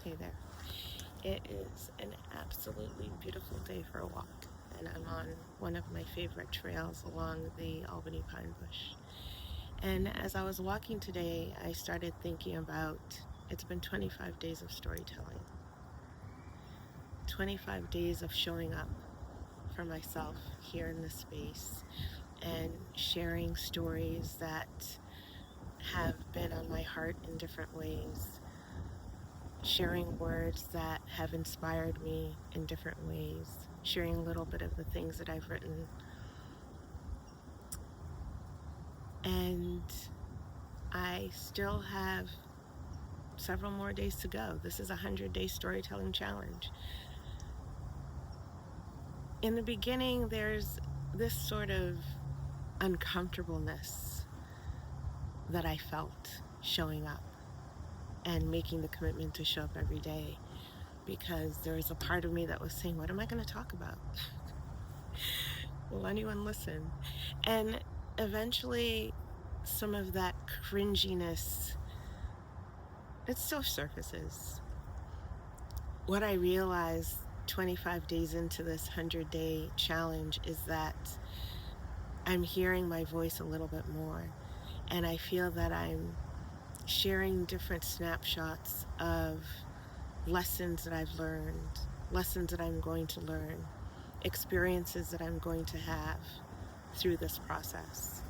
Hey there. It is an absolutely beautiful day for a walk, and I'm on one of my favorite trails along the Albany Pine Bush. And as I was walking today, I started thinking about it's been 25 days of storytelling, 25 days of showing up for myself here in this space and sharing stories that have been on my heart in different ways, sharing words that have inspired me in different ways, sharing a little bit of the things that I've written. And I still have several more days to go. This is a 100-day storytelling challenge. In the beginning, there's this sort of uncomfortableness that I felt showing up and making the commitment to show up every day, because there was a part of me that was saying, what am I going to talk about? Will anyone listen? And eventually, some of that cringiness, it still surfaces. What I realized 25 days into this 100-day challenge is that I'm hearing my voice a little bit more, and I feel that I'm sharing different snapshots of lessons that I've learned, lessons that I'm going to learn, experiences that I'm going to have through this process.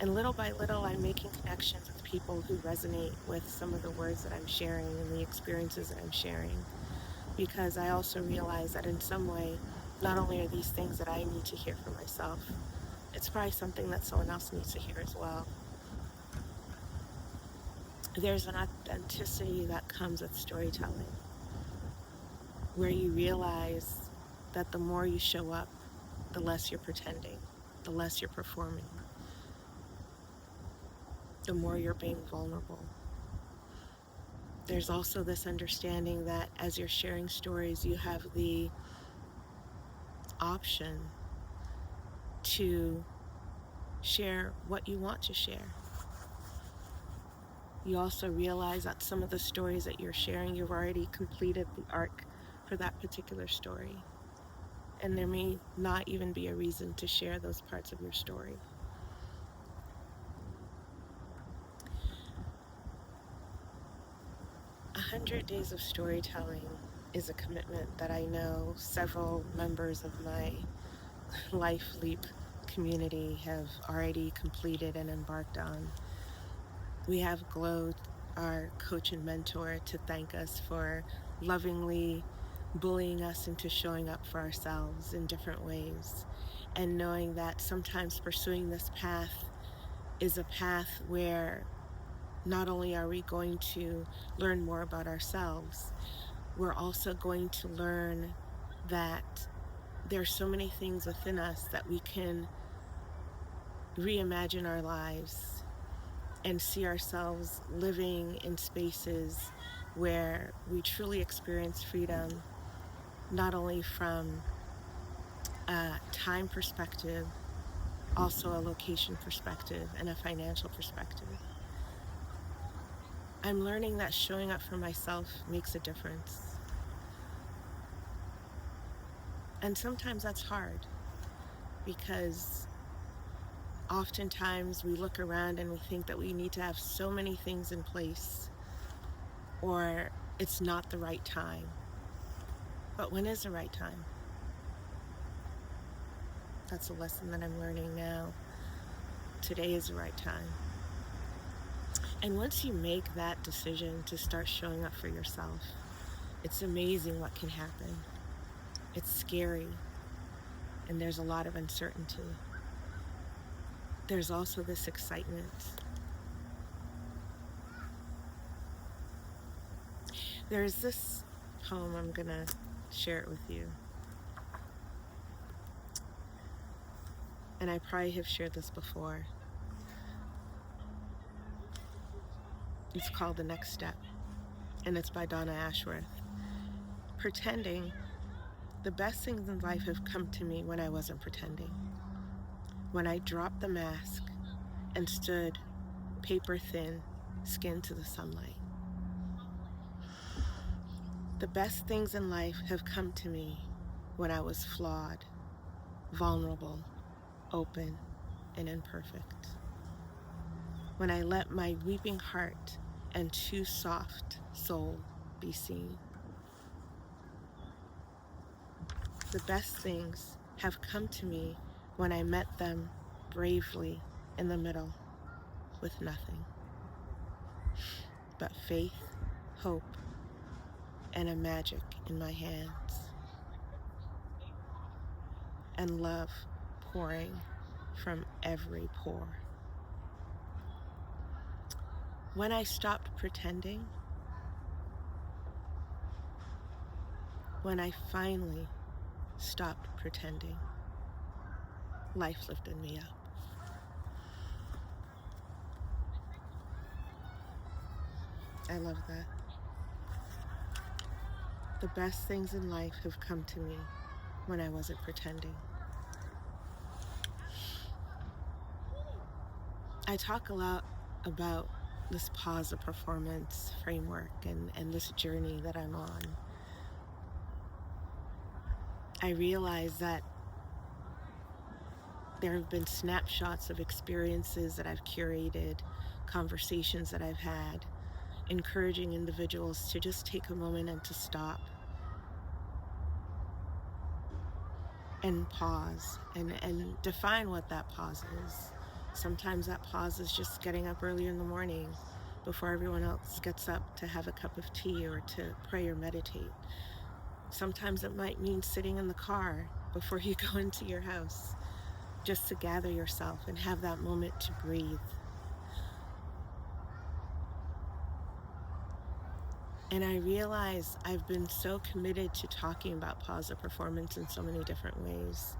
And little by little, I'm making connections with people who resonate with some of the words that I'm sharing and the experiences that I'm sharing, because I also realize that in some way, not only are these things that I need to hear for myself, it's probably something that someone else needs to hear as well. There's an authenticity that comes with storytelling, where you realize that the more you show up, the less you're pretending, the less you're performing, the more you're being vulnerable. There's also this understanding that as you're sharing stories, you have the option to share what you want to share. You also realize that some of the stories that you're sharing, you've already completed the arc for that particular story. And there may not even be a reason to share those parts of your story. 100 days of storytelling is a commitment that I know several members of my Life Leap community have already completed and embarked on. We have Glow, our coach and mentor, to thank us for lovingly bullying us into showing up for ourselves in different ways, and knowing that sometimes pursuing this path is a path where not only are we going to learn more about ourselves, we're also going to learn that there's so many things within us that we can reimagine our lives and see ourselves living in spaces where we truly experience freedom, not only from a time perspective, also a location perspective and a financial perspective. I'm learning that showing up for myself makes a difference. And sometimes that's hard, because oftentimes we look around and we think that we need to have so many things in place, or it's not the right time. But when is the right time? That's a lesson that I'm learning now. Today is the right time. And once you make that decision to start showing up for yourself, it's amazing what can happen. It's scary, and there's a lot of uncertainty. There's also this excitement. There's this poem, I'm gonna share it with you. And I probably have shared this before. It's called The Next Step, and it's by Donna Ashworth. Pretending. The best things in life have come to me when I wasn't pretending. When I dropped the mask and stood paper thin, skin to the sunlight. The best things in life have come to me when I was flawed, vulnerable, open, and imperfect. When I let my weeping heart and too soft soul be seen. The best things have come to me when I met them bravely in the middle with nothing but faith, hope, and a magic in my hands, and love pouring from every pore. When I stopped pretending, when I finally stopped pretending, life lifted me up. I love that. The best things in life have come to me when I wasn't pretending. I talk a lot about this pause of performance framework and this journey that I'm on. I realize that there have been snapshots of experiences that I've curated, conversations that I've had, encouraging individuals to just take a moment and to stop and pause and define what that pause is. Sometimes that pause is just getting up early in the morning before everyone else gets up to have a cup of tea or to pray or meditate. Sometimes it might mean sitting in the car before you go into your house, just to gather yourself and have that moment to breathe. And I realize I've been so committed to talking about pause of performance in so many different ways.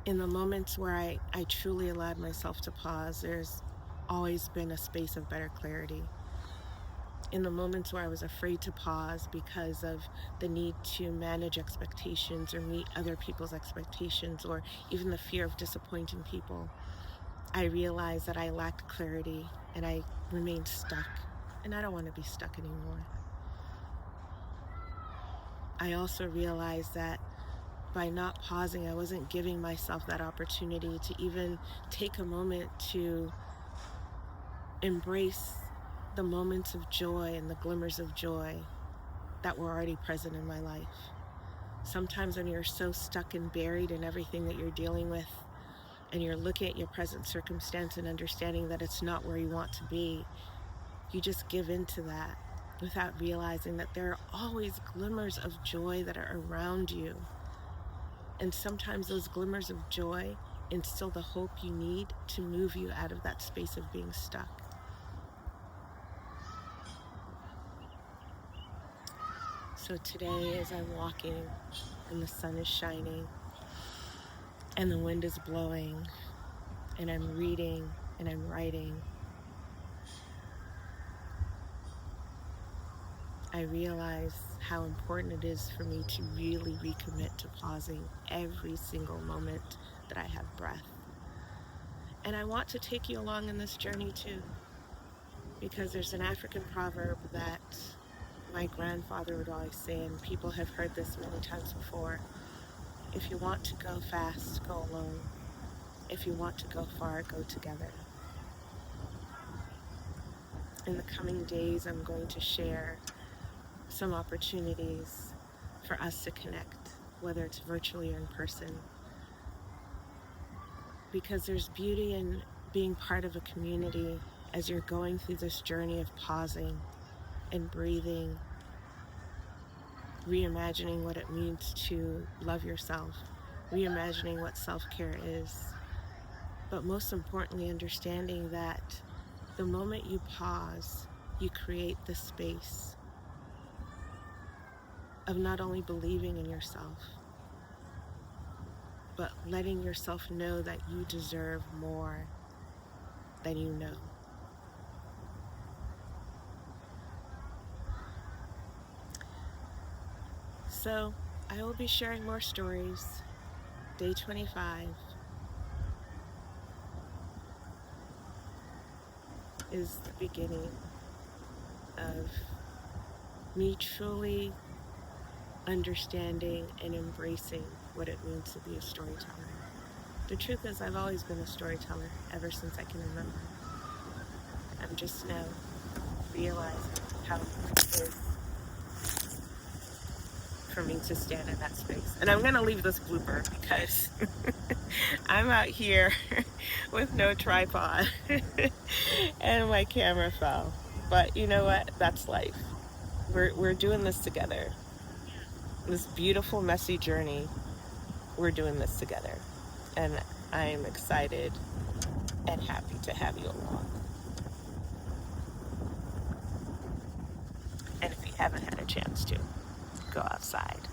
In the moments where I truly allowed myself to pause, there's always been a space of better clarity. In the moments where I was afraid to pause because of the need to manage expectations or meet other people's expectations, or even the fear of disappointing people, I realized that I lacked clarity and I remained stuck, and I don't want to be stuck anymore. I also realized that by not pausing, I wasn't giving myself that opportunity to even take a moment to embrace the moments of joy and the glimmers of joy that were already present in my life. Sometimes when you're so stuck and buried in everything that you're dealing with, and you're looking at your present circumstance and understanding that it's not where you want to be, you just give into that without realizing that there are always glimmers of joy that are around you. And sometimes those glimmers of joy instill the hope you need to move you out of that space of being stuck. So today, as I'm walking and the sun is shining and the wind is blowing and I'm reading and I'm writing, I realize how important it is for me to really recommit to pausing every single moment that I have breath. And I want to take you along in this journey too, because there's an African proverb that my grandfather would always say, and people have heard this many times before: if you want to go fast, go alone. If you want to go far, go together. In the coming days, I'm going to share some opportunities for us to connect, whether it's virtually or in person, because there's beauty in being part of a community as you're going through this journey of pausing and breathing, reimagining what it means to love yourself, reimagining what self-care is, but most importantly, understanding that the moment you pause, you create the space of not only believing in yourself, but letting yourself know that you deserve more than you know. So I will be sharing more stories. Day 25 is the beginning of me truly understanding and embracing what it means to be a storyteller. The truth is, I've always been a storyteller ever since I can remember. I'm just now realizing how important it is for me to stand in that space. And I'm going to leave this blooper because I'm out here with no tripod and my camera fell. But you know what? That's life. We're doing this together. This beautiful, messy journey, we're doing this together. And I'm excited and happy to have you along. And if you haven't had a chance to, go outside.